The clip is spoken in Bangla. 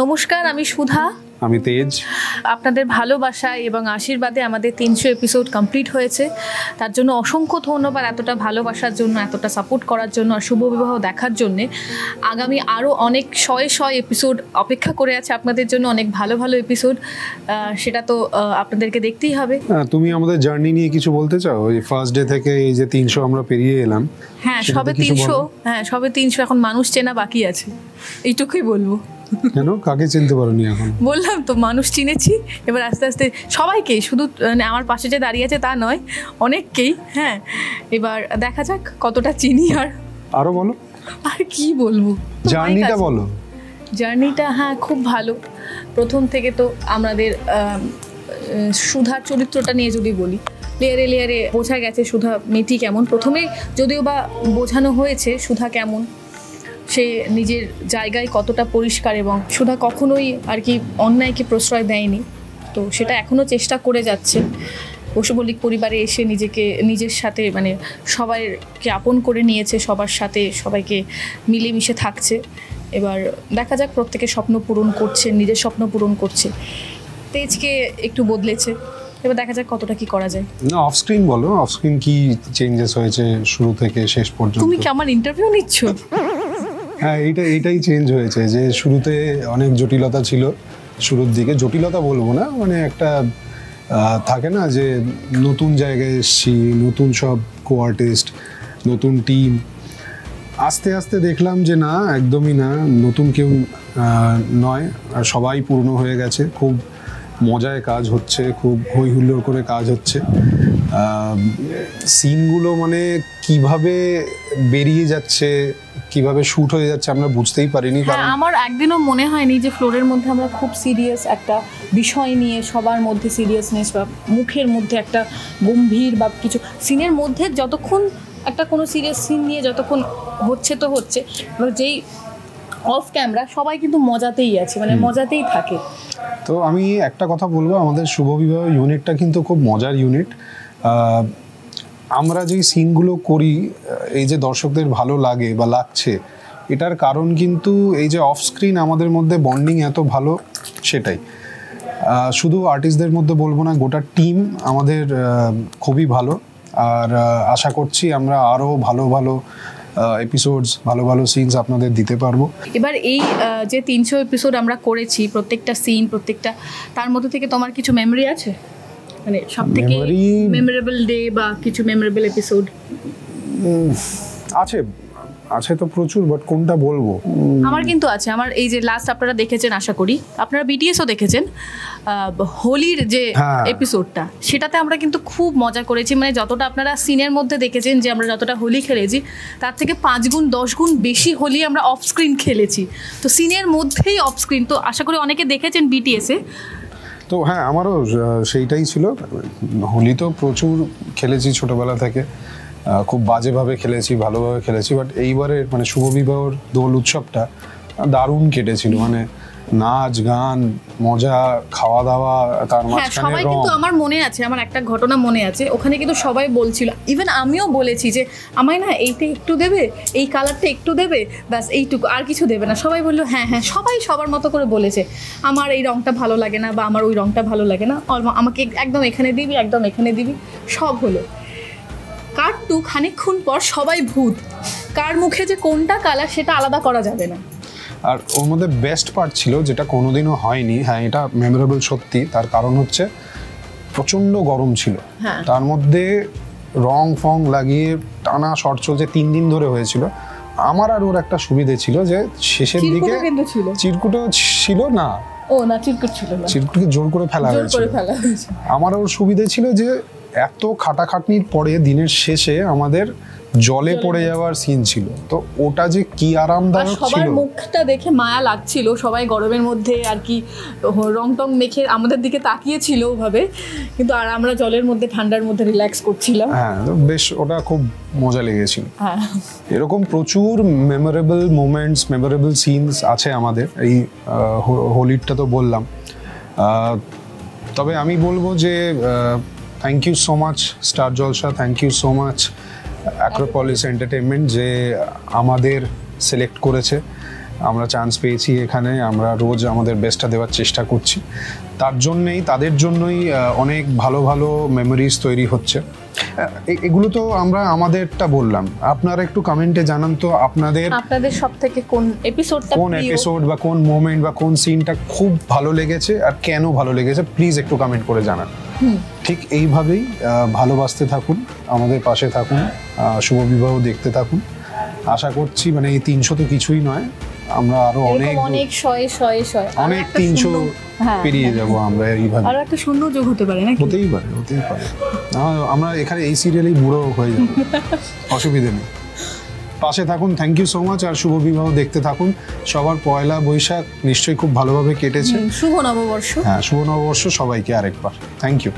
নমস্কার, আমি সুধা। আমি তেজ। আপনাদের ভালোবাসা এবং আশীর্বাদে আমাদের 300 এপিসোড কমপ্লিট হয়েছে। তার জন্য অসংখ্য ধন্যবাদ, এতটা ভালোবাসার জন্য, এতটা সাপোর্ট করার জন্য আর শুভ বিবাহ দেখার জন্যে। আগামী আরও অনেক শয়ে এপিসোড অপেক্ষা করে আছে আপনাদের জন্য, অনেক ভালো ভালো এপিসোড। সেটা তো আপনাদেরকে দেখতেই হবে। তুমি আমাদের জার্নি নিয়ে কিছু বলতে চাও? এই ফার্স্ট ডে থেকে এই যে 300 আমরা পেরিয়ে এলাম। হ্যাঁ, সবে 300, এখন মানুষ চেনা বাকি আছে, এইটুকুই বলবো। কেন, কাকে চিনতে পারোনি এখন? বললাম তো, মানুষ চিনেছি, এবার আস্তে আস্তে সবাইকেই, শুধু আমার পাশে যে দাঁড়িয়ে আছে তা নয়, অনেককেই। হ্যাঁ, এবার দেখা যাক কতটা চিনি। আরো বলো, আর কি বলবো, জার্নিটা বলো। জার্নিটা হ্যাঁ খুব ভালো। প্রথম থেকে তো আমাদের সুধার চরিত্রটা নিয়ে যদি বলি, লেয়ারে লেয়ারে বোঝা গেছে সুধা মেয়েটি কেমন। প্রথমে যদিও বা বোঝানো হয়েছে সুধা কেমন, সে নিজের জায়গায় কতটা পরিষ্কার, এবং সুধা কখনোই আর কি অন্যায়কে প্রশ্রয় দেয়নি। তো সেটা এখনও চেষ্টা করে যাচ্ছে। বসুবলিক পরিবারে এসে নিজের সাথে মানে সবাইকে আপন করে নিয়েছে, সবার সাথে সবাইকে মিলেমিশে থাকছে। এবার দেখা যাক, প্রত্যেকের স্বপ্ন পূরণ করছে, নিজের স্বপ্ন পূরণ করছে। তেজকে একটু বদলেছে, এবার দেখা যাক কতটা কি করা যায়। না, অফ স্ক্রিন বলো, অফ স্ক্রিন কি চেঞ্জেস হয়েছে শুরু থেকে শেষ পর্যন্ত? তুমি কি আমার ইন্টারভিউ নিচ্ছ? হ্যাঁ, এইটাই চেঞ্জ হয়েছে যে শুরুতে অনেক জটিলতা ছিল। শুরুর দিকে জটিলতা বলবো না, মানে একটা থাকে না যে নতুন জায়গায় এসেছি, নতুন সব কো আর্টিস্ট, নতুন টিম। আস্তে আস্তে দেখলাম যে না, একদমই না, নতুন কেউ নয়, আর সবাই পুরনো হয়ে গেছে। খুব মজায় কাজ হচ্ছে, খুব হই হুল্লোড় করে কাজ হচ্ছে। সিনগুলো মানে কিভাবে বেরিয়ে যাচ্ছে, কিভাবে শ্যুট হয়ে যাচ্ছে আমরা বুঝতেই পারিনি। কারণ আমার একদিনও মনে হয়নি যে ফ্লোরের মধ্যে আমরা খুব সিরিয়াস একটা বিষয় নিয়ে, সবার মধ্যে সিরিয়াসনেস বা মুখের মধ্যে একটা গম্ভীর বা কিছু সিনের মধ্যে যতক্ষণ একটা কোনো সিরিয়াস সিন নিয়ে যতক্ষণ হচ্ছে তো হচ্ছে, যেই অফ ক্যামেরা সবাই কিন্তু মজাতেই আছে, মানে মজাতেই থাকে। তো আমি একটা কথা বলবো, আমাদের শুভ বিবাহ ইউনিটটা কিন্তু খুব মজার ইউনিট। আমরা যেই সিনগুলো করি, এই যে দর্শকদের ভালো লাগে বা লাগছে, এটার কারণ কিন্তু এই যে অফ স্ক্রিন আমাদের মধ্যে বন্ডিং এত ভালো, সেটাই। শুধু আর্টিস্টদের মধ্যে বলবো না, গোটা টিম আমাদের খুবই ভালো। আর আশা করছি আমরা আরও ভালো ভালো এপিসোডস, ভালো ভালো সিনস আপনাদের দিতে পারবো। এবার এই যে 300 এপিসোড আমরা করেছি, প্রত্যেকটা সিন, প্রত্যেকটা, তার মধ্যে থেকে তোমার কিছু মেমরি আছে, মানে সবথেকে মেমোরেবল ডে বা কিছু মেমোরেবল এপিসোড? আছে তো প্রচুর, বাট কোনটা বলবো? আমার কিন্তু আছে। আমার এই যে লাস্ট আপনারা দেখেছেন, আশা করি আপনারা বিটিএসও দেখেছেন, হোলির যে এপিসোডটা, সেটাতে আমরা কিন্তু খুব মজা করেছি। মানে যতটা আপনারা সিনের মধ্যে দেখেছেন যে আমরা যতটা হোলি খেলেছি, তার থেকে 5 গুণ 10 গুণ বেশি হোলি আমরা অফ স্ক্রিন খেলেছি। তো সিনের মধ্যেই অফ স্ক্রিন, তো আশা করি অনেকে দেখেছেন বিটিএসে। তো হ্যাঁ, আমারও সেইটাই ছিল। হোলি তো প্রচুর খেলেছি ছোটোবেলা থেকে, খুব বাজেভাবে খেলেছি, ভালোভাবে খেলেছি, বাট এইবারের মানে শুভ বিবাহর দোল উৎসবটা দারুণ কেটেছিল। মানে নাচ গান, মজা, খাওয়া দাওয়া, তার মাঝখানে সবাই কিন্তু, আমার মনে আছে, আমার একটা ঘটনা মনে আছে, ওখানে কিন্তু সবাই বলছিল, ইভেন আমিও বলেছি যে আমায় না এইটা একটু দেবে, এই কালারটা একটু দেবে, ব্যাস এইটুকু, আর কিছু দেবে না। সবাই বললো হ্যাঁ হ্যাঁ, সবাই সবার মতো করে বলেছে, আমার এই রঙটা ভালো লাগে না বা আমার ওই রঙটা ভালো লাগে না, আমাকে একদম এখানে দিবি, একদম এখানে দিবি, সব হলো। কাটটু খানিকক্ষণ পর সবাই ভূত, কার মুখে যে কোনটা কালার সেটা আলাদা করা যাবে না। আর ওর মধ্যে বেস্ট পার্ট ছিল, যেটা কোনোদিনও হয়নি, হ্যাঁ এটা মেমোরেবল সত্যি, তার কারণ হচ্ছে প্রচণ্ড গরম ছিল, তার মধ্যে রং ফং লাগিয়ে টানা শট চলছে, 3 দিন ধরে হয়েছিল। আমার আর ওর একটা সুবিধে ছিল যে শেষের দিকে চিরকুটও ছিল না, চিরকুটকে জোর করে ফেলা হয়েছিল। আমার ওর সুবিধে ছিল যে এত খাটাখাটনির পরে দিনের শেষে আমাদের জলে পড়ে যাওয়ার সিন ছিল, তো ওটা যে কি আরামদায়ক ছিল। সবার মুখটা দেখে মায়া লাগছিল, সবাই গরমের মধ্যে আর কি রং টং মেখে আমাদের দিকে তাকিয়েছিল ওভাবে, কিন্তু আর আমরা জলের মধ্যে ঠান্ডার মধ্যে রিল্যাক্স করছিলাম। হ্যাঁ, বেশ, ওটা খুব মজা লেগেছিল। এরকম প্রচুর মেমোরেবল মোমেন্টস, মেমোরেবল সিনস আছে আমাদের এই হোলিটা তো বললাম। তবে আমি বলবো যে thank you so much star Jalsha, thank you so much Acropolis entertainment যে আমাদের সিলেক্ট করেছে। আমরা চান্স পেয়েছি এখানে, আমরা রোজ আমাদের বেস্টটা দেওয়ার চেষ্টা করছি। তাদের জন্যই অনেক ভালো ভালো মেমোরিজ তৈরি হচ্ছে। এগুলো তো আমরা আমাদেরটা বললাম, আপনারা একটু কমেন্টে জানান তো আপনাদের সবথেকে কোন এপিসোড বা কোন মোমেন্ট বা কোন সিনটা খুব ভালো লেগেছে আর কেন ভালো লেগেছে, প্লিজ একটু কমেন্ট করে জানান। ঠিক এইভাবেই ভালোবাসতে থাকুন, আমাদের পাশে থাকুন, শুভ বিবাহ দেখতে থাকুন। আশা করছি মানে এই 300 তো কিছুই নয়, আমরা আরো অনেক 300 পেরিয়ে যাব আমরা এইভাবে। আর একটা শূন্য যোগ হতে পারে নাকি? হতেই পারে। আমরা এখানে এই সিরিয়ালেই বুড়ো হয়ে যাব, অসুবিধা নেই। পাশে থাকুন, থ্যাংক ইউ সো মাচ। আর শুভ বিবাহ দেখতে থাকুন। সবার পয়লা বৈশাখ নিশ্চয়ই খুব ভালোভাবে কেটেছে। শুভ নববর্ষ। হ্যাঁ, শুভ নববর্ষ সবাইকে আরেকবার। Thank you.